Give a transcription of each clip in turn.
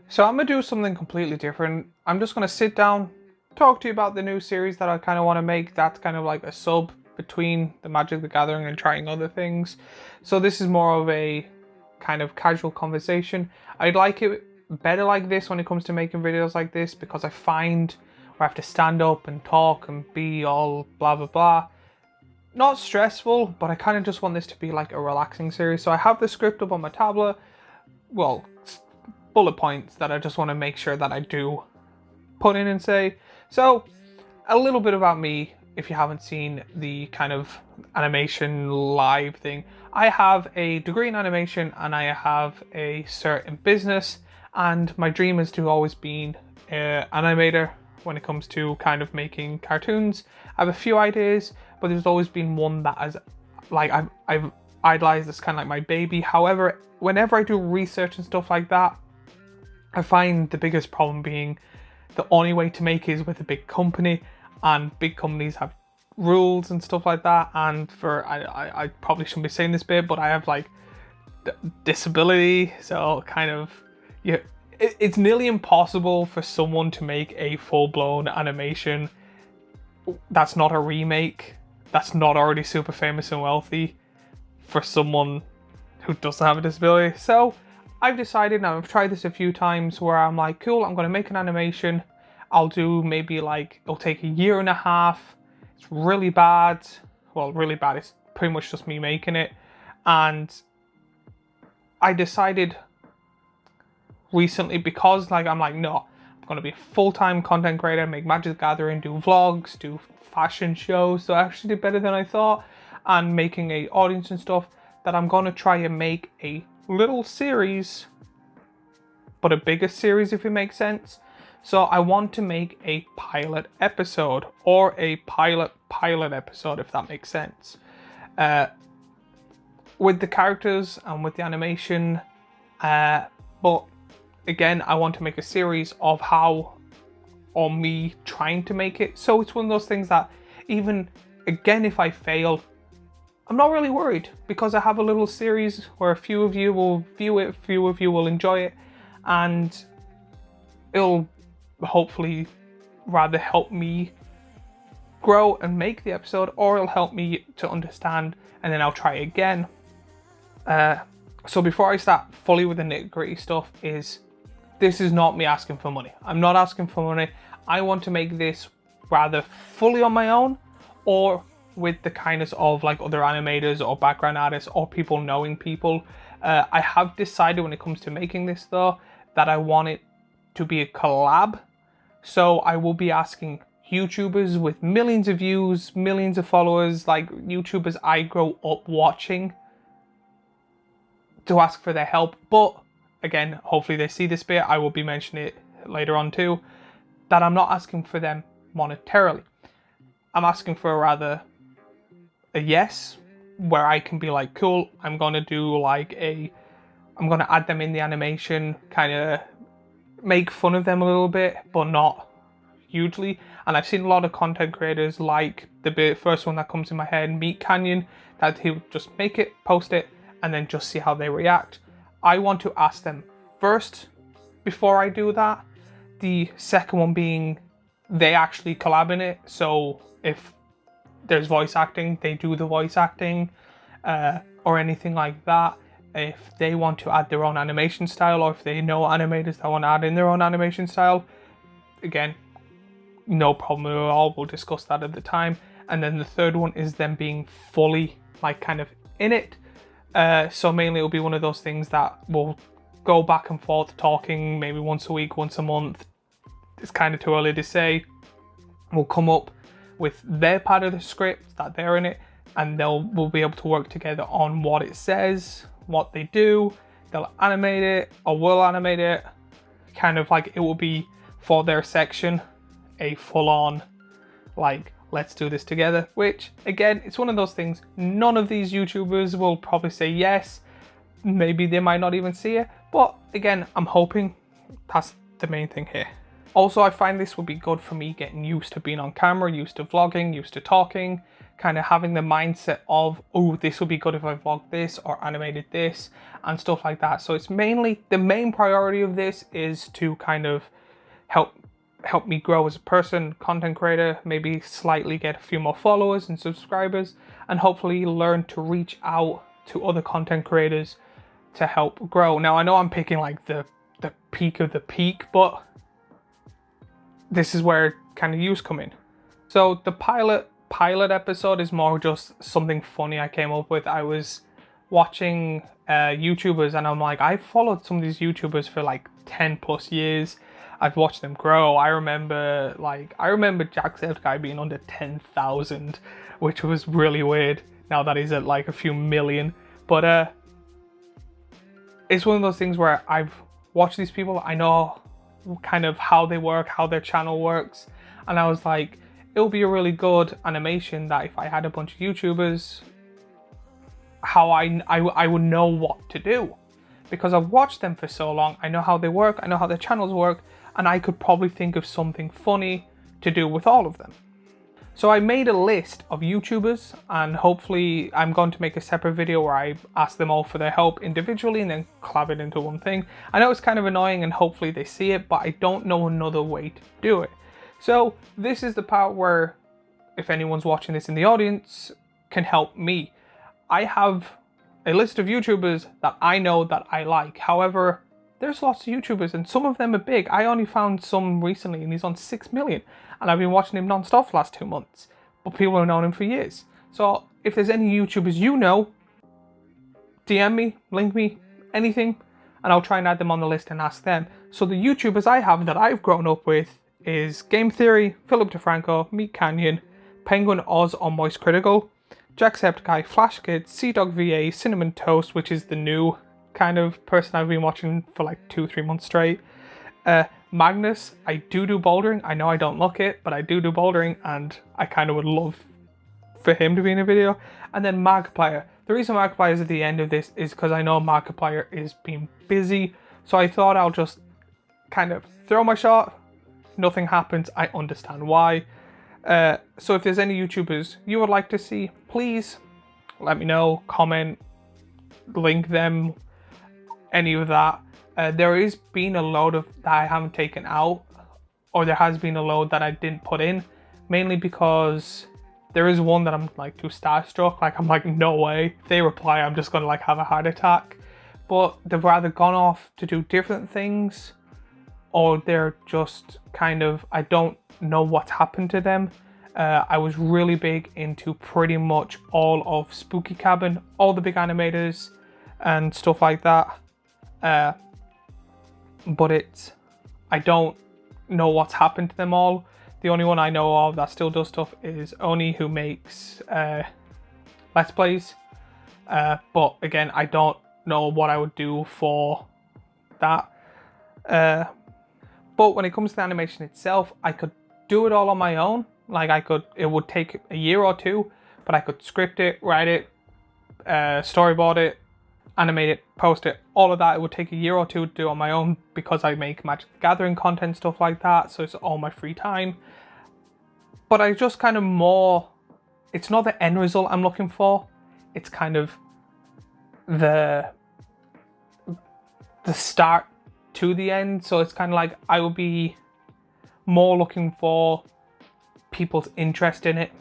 So I'm going to do something completely different. I'm just going to sit down, talk to you about the new series that I kind of want to make. That's kind of like a sub between the Magic the Gathering and trying other things. So this is more of a kind of casual conversation. I'd like it better like this when it comes to making videos like this, because I find where I have to stand up and talk and be all blah blah blah. Not stressful, but I kind of just want this to be like a relaxing series. So I have the script up on my tablet. Well, bullet points that I just want to make sure that I do put in and say. So, a little bit about me, if you haven't seen the kind of animation live thing. I have a degree in animation and I have a cert in business, and my dream is to always be an animator when it comes to kind of making cartoons. I have a few ideas, but there's always been one that has, like, I've idolized as kind of like my baby. However, whenever I do research and stuff like that, I find the biggest problem being the only way to make it is with a big company, and big companies have rules and stuff like that. And for I probably shouldn't be saying this bit, but I have like disability, so kind of it's nearly impossible for someone to make a full-blown animation that's not a remake, that's not already super famous and wealthy, for someone who doesn't have a disability. So I've decided, now I've tried this a few times, where I'm like, cool, I'm going to make an animation. I'll do maybe like, it'll take a year and a half. It's really bad. Well, really bad. It's pretty much just me making it. And I decided recently, because like I'm like, no, I'm going to be a full-time content creator, make Magic the Gathering, do vlogs, do fashion shows. So I actually did better than I thought, and making a audience and stuff, that I'm going to try and make a little series, but a bigger series, if it makes sense. So I want to make a pilot episode, or a pilot episode, if that makes sense, with the characters and with the animation, but again, I want to make a series of how, or me trying to make it. So it's one of those things that, even again, if I fail, I'm not really worried, because I have a little series where a few of you will view it, a few of you will enjoy it, and it'll hopefully rather help me grow and make the episode, or it'll help me to understand, and then I'll try again. So before I start fully with the nitty-gritty stuff, this is not me asking for money. I'm not asking for money. I want to make this rather fully on my own, or with the kindness of like other animators or background artists or people knowing people. I have decided, when it comes to making this though, that I want it to be a collab. So I will be asking YouTubers with millions of views, millions of followers, like YouTubers I grow up watching, to ask for their help. But again, hopefully they see this bit, I will be mentioning it later on too, that I'm not asking for them monetarily. I'm asking for rather a yes, where I can be like, cool, I'm gonna do like I'm gonna add them in the animation, kind of make fun of them a little bit, but not hugely. And I've seen a lot of content creators, like the first one that comes in my head, Meat Canyon, that he'll just make it, post it, and then just see how they react. I want to ask them first before I do that. The second one being, they actually collab in it. So if there's voice acting, they do the voice acting, or anything like that. If they want to add their own animation style, or if they know animators that want to add in their own animation style, again, no problem at all. We'll discuss that at the time. And then the third one is them being fully like kind of in it. So mainly it'll be one of those things that will go back and forth talking, maybe once a week, once a month. It's kind of too early to say. We'll come up with their part of the script, that they're in it, and we'll be able to work together on what it says, what they do. They'll animate it, or we'll animate it. Kind of like, it will be for their section a full-on like, let's do this together, which again, it's one of those things, none of these YouTubers will probably say yes. Maybe they might not even see it, but again, I'm hoping. That's the main thing here. Also, I find this would be good for me getting used to being on camera, used to vlogging, used to talking, kind of having the mindset of, oh, this would be good if I vlogged this or animated this and stuff like that. So it's mainly, the main priority of this is to kind of help me grow as a person, content creator, maybe slightly get a few more followers and subscribers, and hopefully learn to reach out to other content creators to help grow. Now, I know I'm picking like the peak of the peak, but this is where kind of yous come in. So the pilot episode is more just something funny I came up with. I was watching YouTubers, and I'm like, I've followed some of these YouTubers for like 10 plus years. I've watched them grow. I remember Jacksepticeye being under 10,000, which was really weird now that he's at like a few million. But it's one of those things where I've watched these people, I know kind of how they work, how their channel works, and I was like, it'll be a really good animation that if I had a bunch of YouTubers, how I would know what to do. Because I've watched them for so long, I know how they work, I know how their channels work, and I could probably think of something funny to do with all of them. So I made a list of YouTubers, and hopefully I'm going to make a separate video where I ask them all for their help individually and then collab it into one thing. I know it's kind of annoying and hopefully they see it, but I don't know another way to do it. So this is the part where, if anyone's watching this in the audience, can help me. I have a list of YouTubers that I know that I like. However, there's lots of YouTubers and some of them are big. I only found some recently and he's on 6 million. And I've been watching him non-stop for the last 2 months. But people have known him for years. So if there's any YouTubers you know, DM me, link me, anything, and I'll try and add them on the list and ask them. So the YouTubers I have that I've grown up with is Game Theory, Philip DeFranco, Meat Canyon, Penguin Oz on Moist Critical, Jacksepticeye, Flash Kids, Sea-Dog VA, Cinnamon Toast, which is the new kind of person I've been watching for like 2-3 months straight. Magnus, I do bouldering. I know I don't look it, but I do bouldering, and I kind of would love for him to be in a video. And then Markiplier. The reason Markiplier is at the end of this is because I know Markiplier is being busy, so I thought I'll just kind of throw my shot. If nothing happens, I understand why. So if there's any YouTubers you would like to see, please let me know, comment, link them, any of that. There has been a load of that I haven't taken out, or there has been a load that I didn't put in, mainly because there is one that I'm like too starstruck. Like I'm like, no way. If they reply, I'm just gonna like have a heart attack. But they've either gone off to do different things, or they're just kind of, I don't know what's happened to them. I was really big into pretty much all of Spooky Cabin, all the big animators and stuff like that. But I don't know what's happened to them all. The only one I know of that still does stuff is Oni, who makes Let's Plays. But again, I don't know what I would do for that. But when it comes to the animation itself, I could do it all on my own. Like it would take a year or two, but I could script it, write it, storyboard it, animate it, post it, all of that. It would take a year or two to do on my own because I make Magic the Gathering content, stuff like that. So it's all my free time. But I just kind of more, it's not the end result I'm looking for. It's kind of the start to the end. So it's kind of like I would be more looking for people's interest in it.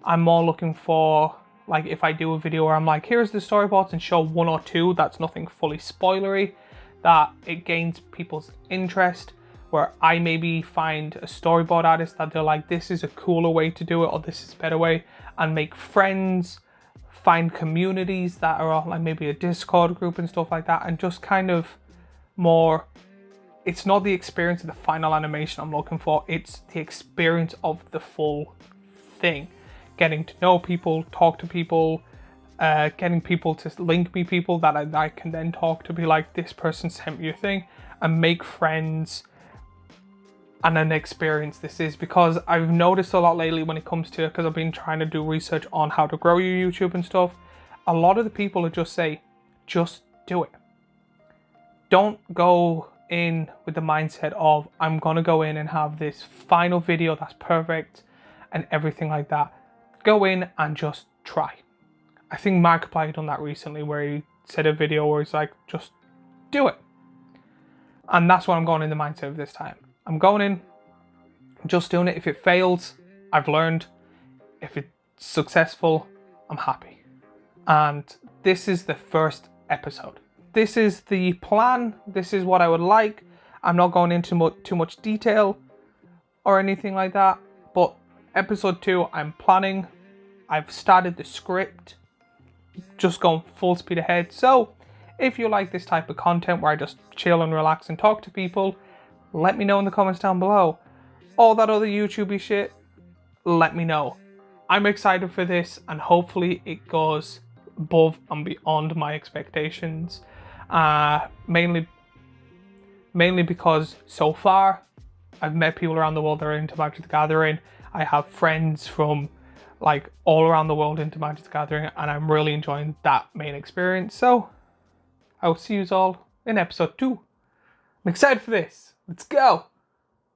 I'm more looking for, like, if I do a video where I'm like, here's the storyboards, and show 1 or 2, that's nothing fully spoilery, that it gains people's interest, where I maybe find a storyboard artist that they're like, this is a cooler way to do it, or this is a better way, and make friends, find communities that are like maybe a Discord group and stuff like that, and just kind of more, it's not the experience of the final animation I'm looking for, it's the experience of the full thing. Getting to know people, talk to people, getting people to link me people that I can then talk to, be like, this person sent me a thing, and make friends, and an experience this is. Because I've noticed a lot lately when it comes to, because I've been trying to do research on how to grow your YouTube and stuff, a lot of the people will just say, just do it. Don't go in with the mindset of, I'm gonna go in and have this final video that's perfect and everything like that. go in and just try. I think Markiplier done that recently where he said a video where he's like, just do it. And that's what I'm going in the mindset of this time. I'm going in, just doing it. If it fails, I've learned. If it's successful, I'm happy. And this is the first episode. This is the plan. This is what I would like. I'm not going into too much detail or anything like that. But episode 2, I'm planning. I've started the script. Just going full speed ahead. So if you like this type of content where I just chill and relax and talk to people, let me know in the comments down below. All that other YouTubey shit, let me know. I'm excited for this, and hopefully it goes above and beyond my expectations. Mainly because so far I've met people around the world that are into Magic the Gathering. I have friends from like all around the world into Magic the Gathering, and I'm really enjoying that main experience. So I will see you all in episode 2. I'm excited for this. Let's go.